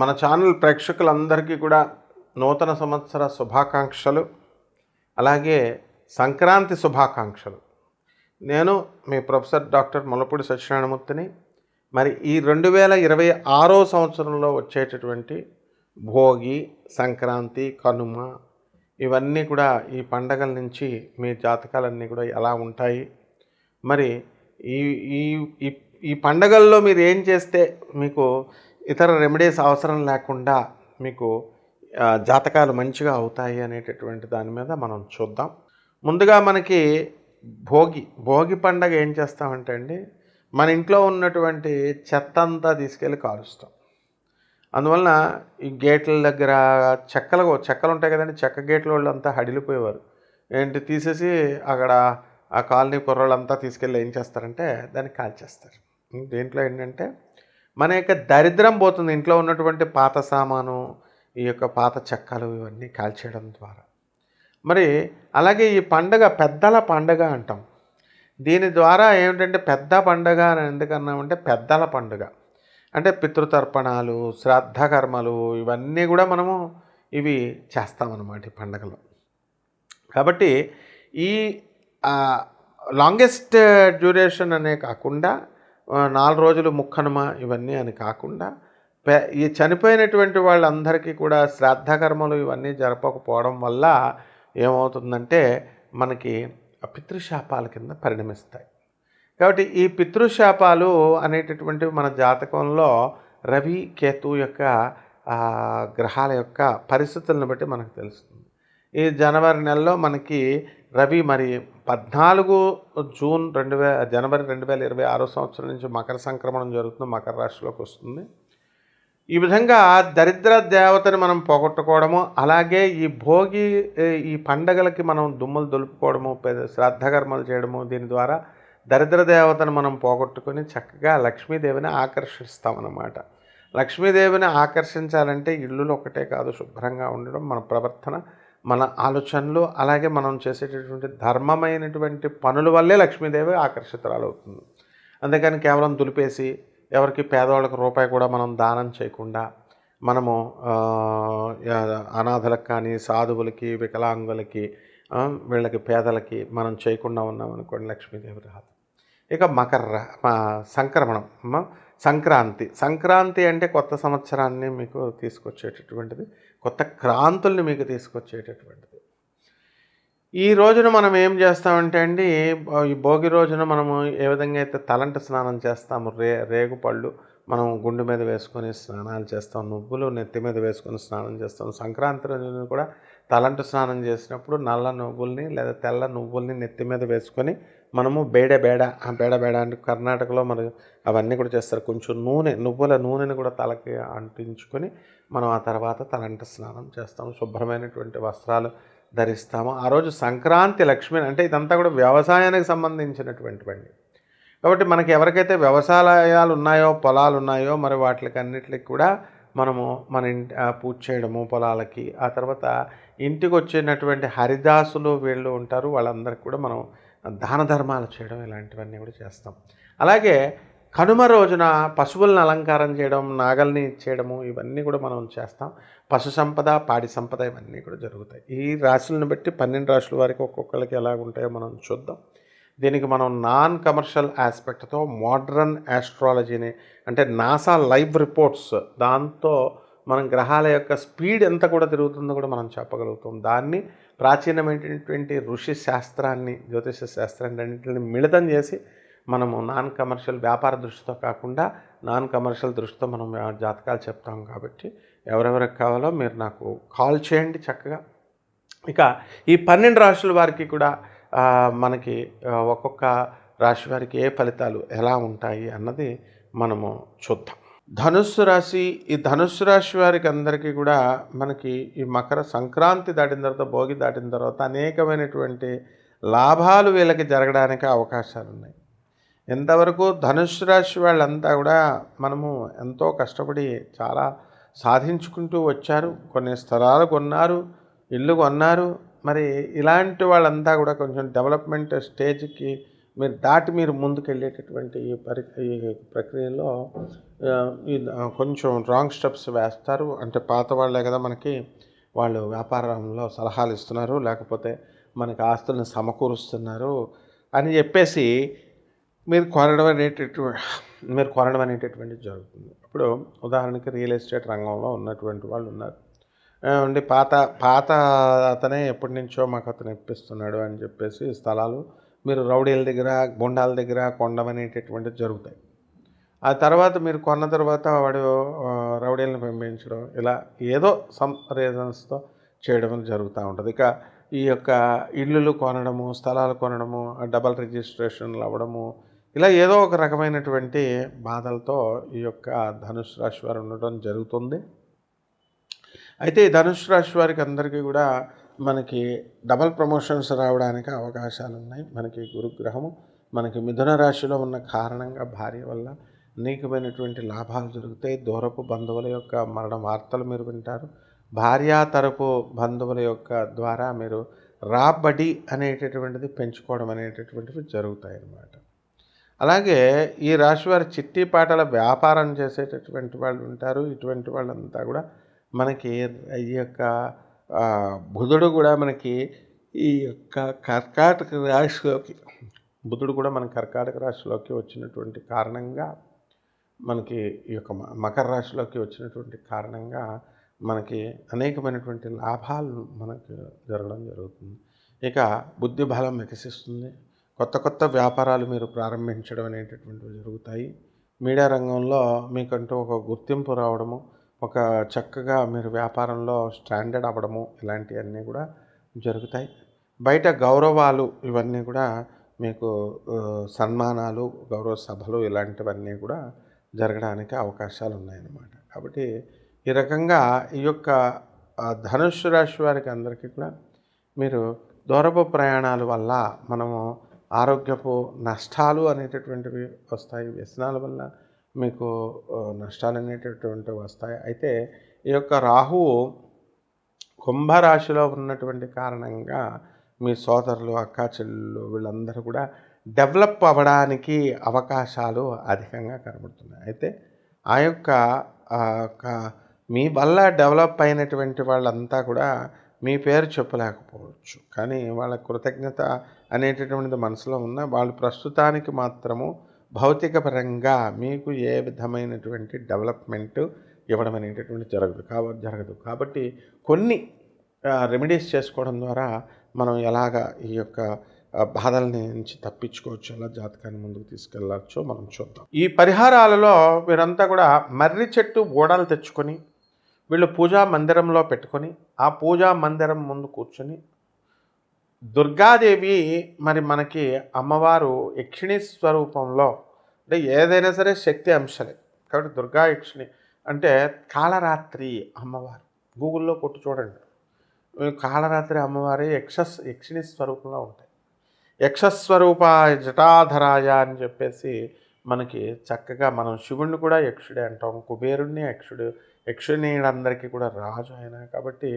మన ఛానల్ ప్రేక్షకులందరికీ కూడా నూతన సంవత్సర శుభాకాంక్షలు, అలాగే సంక్రాంతి శుభాకాంక్షలు. నేను మీ ప్రొఫెసర్ డాక్టర్ ముల్లపూడి సత్యనారాయణమూర్తిని. మరి ఈ 2026 సంవత్సరంలో వచ్చేటటువంటి భోగి, సంక్రాంతి, కనుమ ఇవన్నీ కూడా ఈ పండగల నుంచి మీ జాతకాలన్నీ కూడా ఎలా ఉంటాయి, మరి ఈ ఈ ఈ పండగల్లో మీరు ఏం చేస్తే మీకు ఇతర రెమెడీస్ అవసరం లేకుండా మీకు జాతకాలు మంచిగా అవుతాయి అనేటటువంటి దాని మీద మనం చూద్దాం. ముందుగా మనకి భోగి పండగ ఏం చేస్తామంటే అండి, మన ఇంట్లో ఉన్నటువంటి చెత్త అంతా తీసుకెళ్ళి కాలుస్తాం. అందువలన ఈ గేట్ల దగ్గర చెక్కలు ఉంటాయి కదండి, చెక్క గేట్ల వాళ్ళు అంతా హడిలిపోయేవారు. తీసేసి అక్కడ ఆ కాలనీ కుర్రోళ్ళంతా తీసుకెళ్ళి ఏం చేస్తారంటే దాన్ని కాల్చేస్తారు. దీంట్లో ఏంటంటే మన యొక్క దరిద్రం పోతుంది. ఇంట్లో ఉన్నటువంటి పాత సామాను, ఈ యొక్క పాత చెక్కలు ఇవన్నీ కాల్చేయడం ద్వారా. మరి అలాగే ఈ పండగ పెద్దల పండగ అంటాం. దీని ద్వారా ఏమిటంటే పెద్ద పండగ అని ఎందుకన్నామంటే పెద్దల పండుగ అంటే పితృతర్పణాలు, శ్రాద్ధ కర్మలు ఇవన్నీ కూడా మనము ఇవి చేస్తామన్నమాట ఈ పండగలో. కాబట్టి ఈ లాంగెస్ట్ డ్యూరేషన్ అనే కాకుండా 4 రోజులు ముక్కనుమ ఇవన్నీ అని కాకుండా ఈ చనిపోయినటువంటి వాళ్ళందరికీ కూడా శ్రాద్ధ కర్మలు ఇవన్నీ జరపకపోవడం వల్ల ఏమవుతుందంటే మనకి పితృశాపాల కింద పరిణమిస్తాయి. కాబట్టి ఈ పితృశాపాలు అనేటటువంటివి మన జాతకంలో రవి, కేతు యొక్క గ్రహాల యొక్క పరిస్థితులను బట్టి మనకు తెలుస్తుంది. ఈ జనవరి నెలలో మనకి రవి మరి 14 జూన్ జనవరి 2026 సంవత్సరం నుంచి మకర సంక్రమణం జరుగుతుంది, మకర రాశిలోకి వస్తుంది. ఈ విధంగా దరిద్ర దేవతని మనం పోగొట్టుకోవడము, అలాగే ఈ పండగలకి మనం దుమ్ములు దులుపుకోవడము, శ్రాద్ధకర్మలు చేయడము, దీని ద్వారా దరిద్ర దేవతను మనం పోగొట్టుకొని చక్కగా లక్ష్మీదేవిని ఆకర్షిస్తామన్నమాట. లక్ష్మీదేవిని ఆకర్షించాలంటే ఇల్లులు ఒకటే కాదు, శుభ్రంగా ఉండడం, మన ప్రవర్తన, మన ఆలోచనలు, అలాగే మనం చేసేటటువంటి ధర్మమైనటువంటి పనుల వల్లే లక్ష్మీదేవి ఆకర్షితురాలవుతుంది. అందుకని కేవలం దులిపేసి ఎవరికి పేదవాళ్ళకి రూపాయి కూడా మనం దానం చేయకుండా, మనము అనాథలకు కానీ, సాధువులకి, వికలాంగులకి, వీళ్ళకి పేదలకి మనం చేయకుండా ఉన్నామనుకోండి, లక్ష్మీదేవి రాదు. ఇక సంక్రాంతి అంటే కొత్త సంవత్సరాన్ని మీకు తీసుకొచ్చేటటువంటిది, కొత్త క్రాంతుల్ని మీకు తీసుకొచ్చేటటువంటిది. ఈ రోజున మనం ఏం చేస్తామంటే అండి, ఈ భోగి రోజున మనము ఏ విధంగా అయితే తలంటు స్నానం చేస్తాము, రేగుపళ్ళు మనం గుండె మీద వేసుకొని స్నానాలు చేస్తాం, నువ్వులు నెత్తి మీద వేసుకొని స్నానం చేస్తాం. సంక్రాంతి రోజున కూడా తలంటు స్నానం చేసినప్పుడు నల్ల నువ్వుల్ని లేదా తెల్ల నువ్వుల్ని నెత్తి మీద వేసుకొని మనము బేడ అంటే కర్ణాటకలో మరి అవన్నీ కూడా చేస్తారు. కొంచెం నువ్వుల నూనెని కూడా తలకి అంటించుకొని మనం ఆ తర్వాత తలంటు స్నానం చేస్తాము, శుభ్రమైనటువంటి వస్త్రాలు ధరిస్తాము. ఆ రోజు సంక్రాంతి లక్ష్మి అంటే ఇదంతా కూడా వ్యవసాయానికి సంబంధించినటువంటి బండి. కాబట్టి మనకి ఎవరికైతే వ్యవసాయాలు ఉన్నాయో, పొలాలు ఉన్నాయో, మరి వాటికి అన్నిటికి కూడా మనము మన పూజ చేయడము పొలాలకి, ఆ తర్వాత ఇంటికి వచ్చినటువంటి హరిదాసులు వీళ్ళు ఉంటారు, వాళ్ళందరికీ కూడా మనం దాన ధర్మాలు చేయడం ఇలాంటివన్నీ కూడా చేస్తాం. అలాగే కనుమ రోజున పశువులను అలంకారం చేయడం, నాగల్ని ఇచ్చేయడము ఇవన్నీ కూడా మనం చేస్తాం. పశు సంపద, పాడి సంపద ఇవన్నీ కూడా జరుగుతాయి. ఈ రాశులను బట్టి 12 రాశుల వారికి ఒక్కొక్కరికి ఎలా ఉంటాయో మనం చూద్దాం. దీనికి మనం నాన్ కమర్షియల్ ఆస్పెక్ట్తో మోడ్రన్ ఆస్ట్రాలజీని అంటే నాసా లైవ్ రిపోర్ట్స్, దాంతో మనం గ్రహాల యొక్క స్పీడ్ ఎంత కూడా తిరుగుతుందో కూడా మనం చెప్పగలుగుతాం. దాన్ని ప్రాచీనమైనటువంటి ఋషి శాస్త్రాన్ని, జ్యోతిష శాస్త్రాన్ని అన్నింటిని మిళితం చేసి మనము నాన్ కమర్షియల్ వ్యాపార దృష్టితో కాకుండా నాన్ కమర్షియల్ దృష్టితో మనం జాతకాలు చెప్తాం. కాబట్టి ఎవరెవరికి కావాలో మీరు నాకు కాల్ చేయండి చక్కగా. ఇక ఈ 12 రాశుల వారికి కూడా మనకి ఒక్కొక్క రాశి వారికి ఏ ఫలితాలు ఎలా ఉంటాయి అన్నది మనము చూద్దాం. ఈ ధనుస్సు రాశి వారికి అందరికీ కూడా మనకి ఈ మకర సంక్రాంతి దాటిన తర్వాత, భోగి దాటిన తర్వాత అనేకమైనటువంటి లాభాలు వీళ్ళకి జరగడానికి అవకాశాలు ఉన్నాయి. ఎంతవరకు ధనుస్సు రాశి వాళ్ళంతా కూడా మనము ఎంతో కష్టపడి చాలా సాధించుకుంటూ వచ్చారు, కొన్ని స్థలాలు కొన్నారు, ఇల్లు కొన్నారు. మరి ఇలాంటి వాళ్ళంతా కూడా కొంచెం డెవలప్మెంట్ స్టేజ్కి మీరు ముందుకెళ్ళేటటువంటి ఈ ప్రక్రియలో కొంచెం రాంగ్ స్టెప్స్ వేస్తారు. అంటే పాత వాళ్ళే కదా మనకి, వాళ్ళు వ్యాపారంలో సలహాలు ఇస్తున్నారు, లేకపోతే మనకి ఆస్తులను సమకూరుస్తున్నారు అని చెప్పేసి మీరు కొనడం అనేటటువంటిది జరుగుతుంది. ఇప్పుడు ఉదాహరణకి రియల్ ఎస్టేట్ రంగంలో ఉన్నటువంటి వాళ్ళు ఉన్నారు. అంటే పాత అతనే ఎప్పటి నుంచో మాకు అతను ఇప్పిస్తున్నాడు అని చెప్పేసి స్థలాలు మీరు రౌడీల దగ్గర, గుండాల దగ్గర కొనడం అనేటటువంటిది జరుగుతాయి. ఆ తర్వాత మీరు కొన్న తర్వాత వాడు రౌడీలను పంపించడం, ఇలా ఏదో సమ్ రీజన్స్తో చేయడం జరుగుతూ ఉంటుంది. ఇక ఈ యొక్క ఇళ్ళు కొనడము, స్థలాలు కొనడము, డబల్ రిజిస్ట్రేషన్లు అవ్వడము, ఇలా ఏదో ఒక రకమైనటువంటి బాధలతో ఈ యొక్క ధనుసు రాశి వారు ఉండటం జరుగుతుంది. అయితే ఈ ధనుసు రాశి వారికి అందరికీ కూడా మనకి డబల్ ప్రమోషన్స్ రావడానికి అవకాశాలు ఉన్నాయి. మనకి గురుగ్రహము మనకి మిథున రాశిలో ఉన్న కారణంగా భార్య వల్ల అనేకమైనటువంటి లాభాలు జరుగుతాయి. దూరపు బంధువుల యొక్క మరణ వార్తలు మీరు వింటారు. భార్యా తరపు బంధువుల యొక్క ద్వారా మీరు రాబడి అనేటటువంటిది పెంచుకోవడం అనేటటువంటివి జరుగుతాయి అన్నమాట. అలాగే ఈ రాశి వారి చిట్టిపాటల వ్యాపారం చేసేటటువంటి వాళ్ళు ఉంటారు. ఇటువంటి వాళ్ళంతా కూడా మనకి ఈ యొక్క బుధుడు కూడా మనకి ఈ యొక్క కర్కాటక రాశిలోకి వచ్చినటువంటి కారణంగా, మనకి ఈ యొక్క మకర రాశిలోకి వచ్చినటువంటి కారణంగా మనకి అనేకమైనటువంటి లాభాలు మనకు జరగడం జరుగుతుంది. ఇక బుద్ధి బలం వికసిస్తుంది. కొత్త వ్యాపారాలు మీరు ప్రారంభించడం అనేటటువంటివి జరుగుతాయి. మీడియా రంగంలో మీకంటూ ఒక గుర్తింపు రావడము, ఒక చక్కగా మీరు వ్యాపారంలో స్టాండర్డ్ అవ్వడము, ఇలాంటివన్నీ కూడా జరుగుతాయి. బయట గౌరవాలు ఇవన్నీ కూడా మీకు సన్మానాలు, గౌరవ సభలు ఇలాంటివన్నీ కూడా జరగడానికి అవకాశాలు ఉన్నాయన్నమాట. కాబట్టి ఈ రకంగా ఈ యొక్క ధనుస్సు రాశి వారికి అందరికీ కూడా మీరు దూరపు ప్రయాణాల వల్ల మనము ఆరోగ్యపు నష్టాలు అనేటటువంటివి వస్తాయి. వ్యసనాల వల్ల మీకు నష్టాలు అనేటటువంటివి వస్తాయి. అయితే ఈ యొక్క రాహువు కుంభరాశిలో ఉన్నటువంటి కారణంగా మీ సోదరులు, అక్కా చెల్లెళ్ళు వీళ్ళందరూ కూడా డెవలప్ అవ్వడానికి అవకాశాలు అధికంగా కనబడుతున్నాయి. అయితే ఆ యొక్క మీ వల్ల డెవలప్ అయినటువంటి వాళ్ళంతా కూడా మీ పేరు చెప్పలేకపోవచ్చు, కానీ వాళ్ళ కృతజ్ఞత అనేటటువంటిది మనసులో ఉన్న వాళ్ళు ప్రస్తుతానికి మాత్రము భౌతిక పరంగా మీకు ఏ విధమైనటువంటి డెవలప్మెంట్ ఇవ్వడం అనేటటువంటి జరగదు. కాబట్టి కొన్ని రెమెడీస్ చేసుకోవడం ద్వారా మనం ఎలాగ ఈ యొక్క బాధల నుంచి తప్పించుకోవచ్చు, ఎలా జాతకాన్ని ముందుకు తీసుకెళ్ళవచ్చో మనం చూద్దాం. ఈ పరిహారాలలో వీరంతా కూడా మర్రి చెట్టు ఓడలు తెచ్చుకొని వీళ్ళు పూజా మందిరంలో పెట్టుకొని ఆ పూజా మందిరం ముందు కూర్చొని దుర్గాదేవి మరి మనకి అమ్మవారు యక్షిణి స్వరూపంలో, అంటే ఏదైనా సరే శక్తి అంశలే కాబట్టి దుర్గా యక్షిణి అంటే కాళరాత్రి అమ్మవారు, గూగుల్లో కొట్టు చూడండి, కాళరాత్రి అమ్మవారి యక్షిణి స్వరూపంలో ఉంటాయి. యక్షస్వరూప జటాధరాయ అని చెప్పేసి మనకి చక్కగా మనం శివుణ్ణి కూడా యక్షుడే అంటాం, కుబేరుణ్ణి యక్షుణీలందరికీ కూడా రాజు ఆయన. కాబట్టి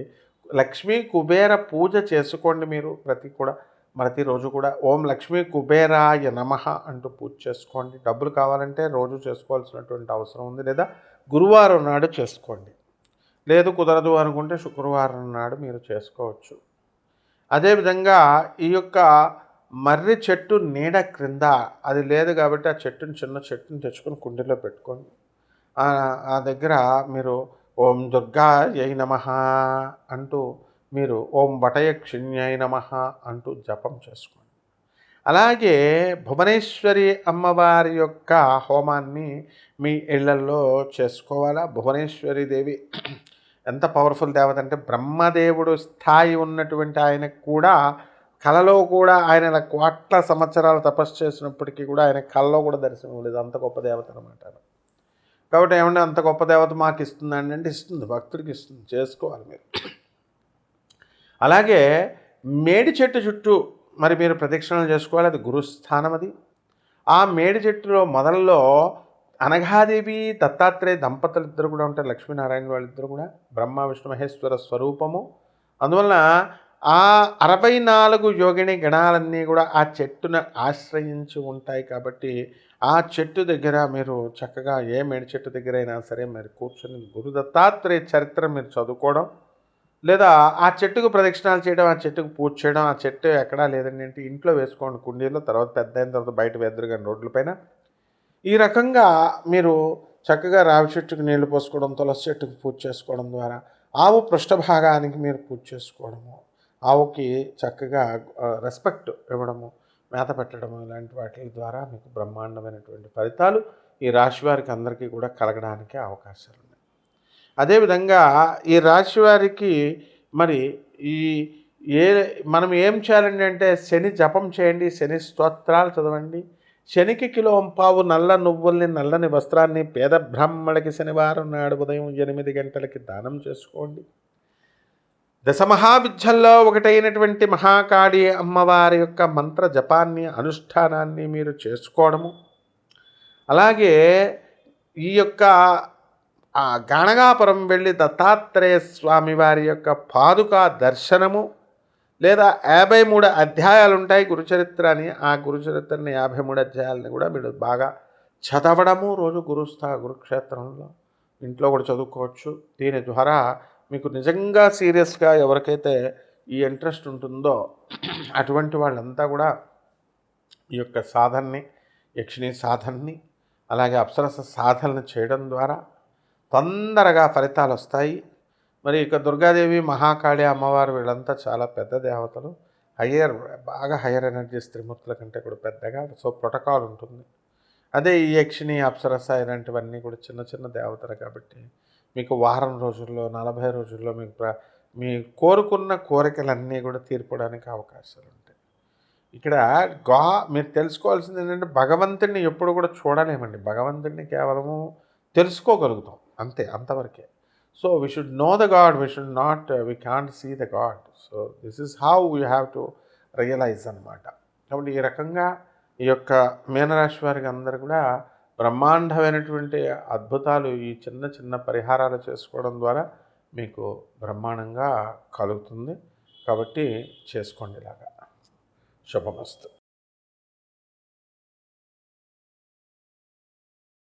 లక్ష్మీ కుబేర పూజ చేసుకోండి మీరు ప్రతిరోజు కూడా ఓం లక్ష్మీ కుబేరాయ నమః అంటూ పూజ చేసుకోండి. డబ్బులు కావాలంటే రోజు చేసుకోవాల్సినటువంటి అవసరం ఉంది, లేదా గురువారం నాడు చేసుకోండి, లేదు కుదరదు అనుకుంటే శుక్రవారం నాడు మీరు చేసుకోవచ్చు. అదేవిధంగా ఈ యొక్క మర్రి చెట్టు నీడ క్రింద అది లేదు కాబట్టి ఆ చిన్న చెట్టుని తెచ్చుకొని కుండీలో పెట్టుకోండి. ఆ దగ్గర మీరు ఓం దుర్గాయై నమః అంటూ మీరు ఓం వటయక్షిణ్యై నమః అంటూ జపం చేసుకోండి. అలాగే భువనేశ్వరి అమ్మవారి యొక్క హోమాన్ని మీ ఇళ్లల్లో చేసుకోవాలా. భువనేశ్వరి దేవి ఎంత పవర్ఫుల్ దేవత అంటే బ్రహ్మదేవుడు స్థాయి ఉన్నటువంటి ఆయనకు కూడా కళలో కూడా ఆయన కోట్ల సంవత్సరాలు తపస్సు చేసినప్పటికీ కూడా ఆయన కళలో కూడా దర్శనం ఇవ్వలేదు, అంత గొప్ప దేవత అనమాట. కాబట్టి ఏమంటే అంత గొప్ప దేవత మాకు ఇస్తుందండి అంటే ఇస్తుంది, భక్తుడికి ఇస్తుంది, చేసుకోవాలి మీరు. అలాగే మేడి చెట్టు చుట్టూ మరి మీరు ప్రదక్షిణలు చేసుకోవాలి, అది గురుస్థానం. అది ఆ మేడి చెట్టులో మొదల్లో అనఘాదేవి దత్తాత్రేయ దంపతులు ఇద్దరు కూడా ఉంటారు, లక్ష్మీనారాయణ వాళ్ళిద్దరు కూడా బ్రహ్మ విష్ణు మహేశ్వర స్వరూపము. అందువలన ఆ 64 యోగిని గణాలన్నీ కూడా ఆ చెట్టును ఆశ్రయించి ఉంటాయి కాబట్టి ఆ చెట్టు దగ్గర మీరు చక్కగా ఏ మేడి చెట్టు దగ్గర అయినా సరే మీరు కూర్చొని గురు దత్తాత్రేయ చరిత్ర మీరు చదువుకోవడం, లేదా ఆ చెట్టుకు ప్రదక్షిణాలు చేయడం, ఆ చెట్టుకు పూజ చేయడం. ఆ చెట్టు ఎక్కడా లేదండి అంటే ఇంట్లో వేసుకోండి కుండీలో, తర్వాత పెద్ద అయిన తర్వాత బయట వెద్దరు కానీ రోడ్ల పైన. ఈ రకంగా మీరు చక్కగా రావి చెట్టుకు నీళ్లు పోసుకోవడం, తులసి చెట్టుకు పూజ చేసుకోవడం ద్వారా ఆవు పృష్ఠభాగానికి మీరు పూజ చేసుకోవడము, ఆవుకి చక్కగా రెస్పెక్ట్ ఇవ్వడము, మేత పెట్టడము, ఇలాంటి వాటి ద్వారా మీకు బ్రహ్మాండమైనటువంటి ఫలితాలు ఈ రాశి వారికి అందరికీ కూడా కలగడానికి అవకాశాలు ఉన్నాయి. అదేవిధంగా ఈ రాశి వారికి మరి ఈ ఏ మనం ఏం చేయాలండి అంటే శని జపం చేయండి, శని స్తోత్రాలు చదవండి, శనికి కిలోంపావు నల్ల నువ్వుల్ని నల్లని వస్త్రాన్ని పేద బ్రాహ్మణులకి శనివారం నాడు ఉదయం 8 గంటలకి దానం చేసుకోండి. దశమహావిద్యల్లో ఒకటైనటువంటి మహాకాళి అమ్మవారి యొక్క మంత్ర జపాన్ని అనుష్ఠానాన్ని మీరు చేసుకోవడము, అలాగే ఈ యొక్క గాణగాపురం వెళ్ళి దత్తాత్రేయ స్వామి వారి యొక్క పాదుకా దర్శనము, లేదా 53 అధ్యాయాలు ఉంటాయి గురుచరిత్ర అని, ఆ గురుచరిత్రని 53 అధ్యాయాలని కూడా మీరు బాగా చదవడము, రోజు గురుక్షేత్రంలో ఇంట్లో కూడా చదువుకోవచ్చు. దీని ద్వారా మీకు నిజంగా సీరియస్గా ఎవరికైతే ఈ ఇంట్రెస్ట్ ఉంటుందో అటువంటి వాళ్ళంతా కూడా ఈ యొక్క సాధనని, యక్షిణీ సాధనని, అలాగే అప్సరస సాధనలు చేయడం ద్వారా తొందరగా ఫలితాలు వస్తాయి. మరి ఇక దుర్గాదేవి, మహాకాళి అమ్మవారు వీళ్ళంతా చాలా పెద్ద దేవతలు, బాగా హయ్యర్ ఎనర్జీస్ త్రిమూర్తుల కంటే కూడా పెద్దగా. సో ప్రోటోకాల్ ఉంటుంది. అదే ఈ యక్షిణి, అప్సరస ఇలాంటివన్నీ కూడా చిన్న చిన్న దేవతలు కాబట్టి మీకు వారం రోజుల్లో, 40 రోజుల్లో మీకు మీ కోరుకున్న కోరికలన్నీ కూడా తీర్పడానికి అవకాశాలు ఉంటాయి. ఇక్కడ మీరు తెలుసుకోవాల్సింది ఏంటంటే భగవంతుడిని ఎప్పుడు కూడా చూడలేమండి. భగవంతుడిని కేవలము తెలుసుకోగలుగుతాం అంతే, అంతవరకే. So we should know the God, we can't see the God. So this is how we have to realize అన్నమాట. కాబట్టి ఈ రకంగా ఈ యొక్క మీనరాశి వారికి అందరూ కూడా బ్రహ్మాండమైనటువంటి అద్భుతాలు ఈ చిన్న చిన్న పరిహారాలు చేసుకోవడం ద్వారా మీకు బ్రహ్మాండంగా కలుగుతుంది. కాబట్టి చేసుకోండి ఇలాగా. శుభమస్తు.